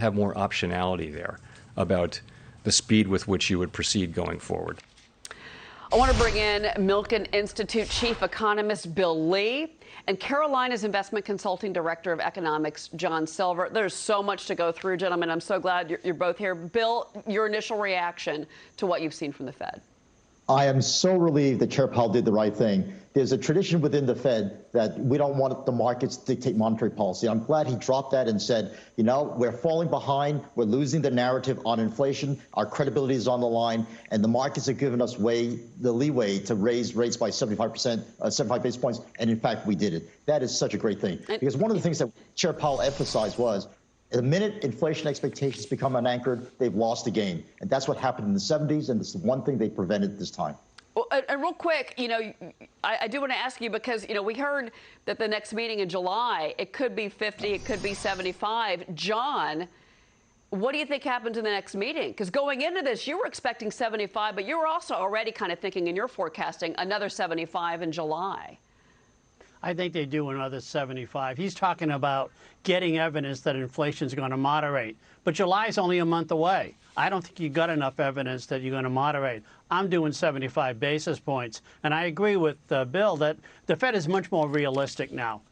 have more optionality there about the speed with which you would proceed going forward. I want to bring in Milken Institute Chief Economist Bill Lee and Carolina's Investment Consulting Director of Economics, John Silvia. There's so much to go through, gentlemen. I'm so glad you're both here. Bill, your initial reaction to what you've seen from the Fed. I am so relieved that Chair Powell did the right thing. There's a tradition within the Fed that we don't want the markets to dictate monetary policy. I'm glad he dropped that and said, you know, we're falling behind. We're losing the narrative on inflation. Our credibility is on the line. And the markets have given us the leeway to raise rates by 75 basis points. And in fact, we did it. That is such a great thing. Because one of the things that Chair Powell emphasized was, the minute inflation expectations become unanchored, they've lost the game. And that's what happened in the 70s, and it's the one thing they prevented this time. Well, and real quick, you know, I do want to ask you because, you know, we heard that the next meeting in July, it could be 50, it could be 75. John, what do you think happens in the next meeting? Because going into this, you were expecting 75, but you were also already kind of thinking in your forecasting another 75 in July. I think they do another 75. He's talking about getting evidence that inflation is going to moderate. But July is only a month away. I don't think you got enough evidence that you're going to moderate. I'm doing 75 basis points. And I agree with Bill that the Fed is much more realistic now.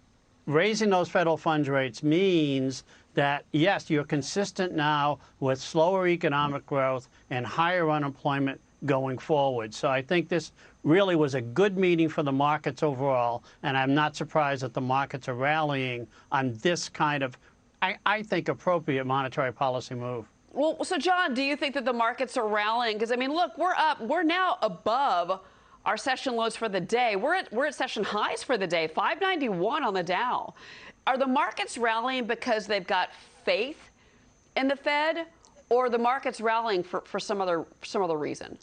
Raising those federal funds rates means that, yes, you're consistent now with slower economic growth and higher unemployment going forward. So I think this really was a good meeting for the markets overall, and I'm not surprised that the markets are rallying on this kind of, I think, appropriate monetary policy move. Well, so John, do you think that the markets are rallying? Because, I mean, look, we're now above our session lows for the day. We're at session highs for the day, 591 on the Dow. Are the markets rallying because they've got faith in the Fed, or are the markets rallying for some other reason?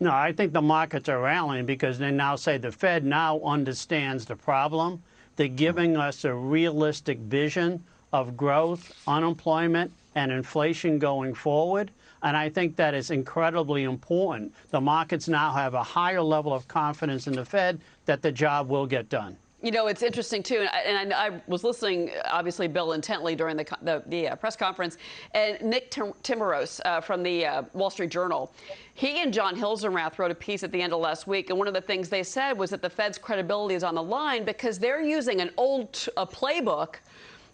No, I think the markets are rallying because they now say the Fed now understands the problem. They're giving us a realistic vision of growth, unemployment, and inflation going forward. And I think that is incredibly important. The markets now have a higher level of confidence in the Fed that the job will get done. You know, it's interesting, too, and I was listening, obviously, Bill, intently during the press conference, and Nick Timiraos from the Wall Street Journal, he and John Hilsenrath wrote a piece at the end of last week, and one of the things they said was that the Fed's credibility is on the line because they're using an old playbook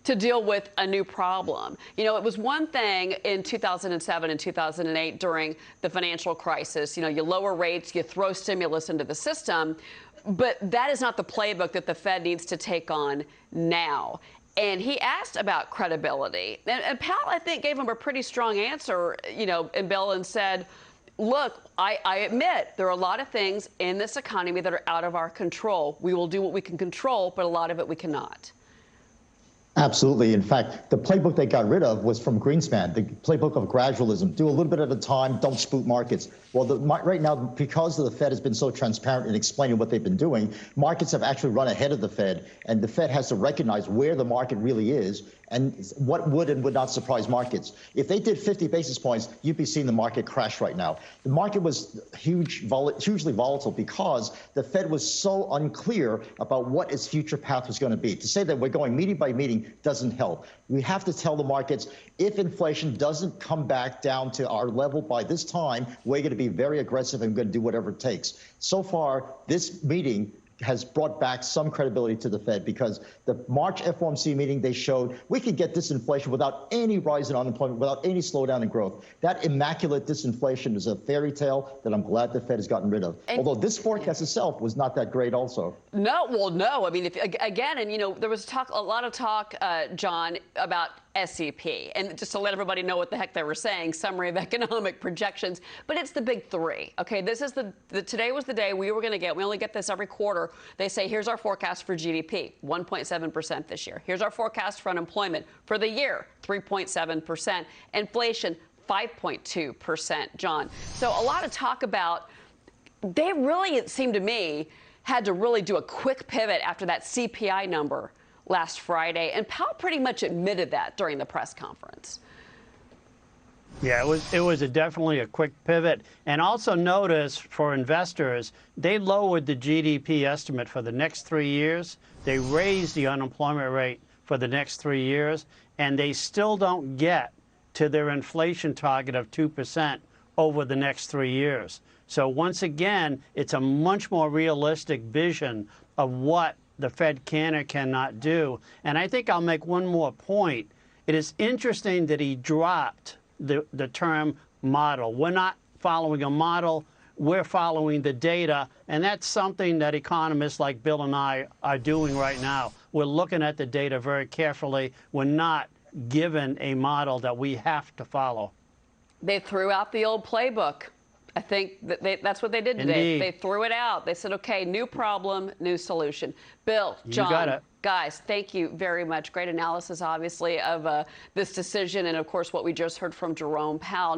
to deal with a new problem. You know, it was one thing in 2007 and 2008 during the financial crisis. You know, you lower rates, you throw stimulus into the system. But that is not the playbook that the Fed needs to take on now. And he asked about credibility. And Powell, I think, gave him a pretty strong answer, you know, and Bill, and said, look, I admit there are a lot of things in this economy that are out of our control. We will do what we can control, but a lot of it we cannot. Absolutely. In fact, the playbook they got rid of was from Greenspan, the playbook of gradualism. Do a little bit at a time, don't spook markets. Well, right now, because the Fed has been so transparent in explaining what they've been doing, markets have actually run ahead of the Fed, and the Fed has to recognize where the market really is and what would and would not surprise markets. If they did 50 basis points, you'd be seeing the market crash right now. The market was hugely volatile because the Fed was so unclear about what its future path was going to be. To say that we're going meeting by meeting doesn't help. We have to tell the markets, if inflation doesn't come back down to our level by this time, we're going to be very aggressive and going to do whatever it takes. So far, this meeting has brought back some credibility to the Fed because the March FOMC meeting, they showed we could get disinflation without any rise in unemployment, without any slowdown in growth. That immaculate disinflation is a fairy tale that I'm glad the Fed has gotten rid of. Although this forecast itself was not that great also. No, well, no. I mean, again, and, you know, there was a lot of talk, John, about SEP. And just to let everybody know what the heck they were saying, summary of economic projections. But it's the big three. OK, this is today was the day we were going to get. We only get this every quarter. They say, here's our forecast for GDP, 1.7% this year. Here's our forecast for unemployment for the year, 3.7%. Inflation, 5.2%, John. So a lot of talk about, they really, it seemed to me, had to really do a quick pivot after that CPI number last Friday. And Powell pretty much admitted that during the press conference. Yeah, it was definitely a quick pivot. And also notice for investors, they lowered the GDP estimate for the next 3 years. They raised the unemployment rate for the next 3 years. And they still don't get to their inflation target of 2% over the next 3 years. So once again, it's a much more realistic vision of what the Fed can or cannot do. And I think I'll make one more point. It is interesting that he dropped the term model. We're not following a model. We're following the data, and that's something that economists like Bill and I are doing right now. We're looking at the data very carefully. We're not given a model that we have to follow. They threw out the old playbook. I think that's what they did today. Indeed. They threw it out. They said, okay, new problem, new solution. Bill, John, you got it. Guys, thank you very much. Great analysis, obviously, of this decision and, of course, what we just heard from Jerome Powell.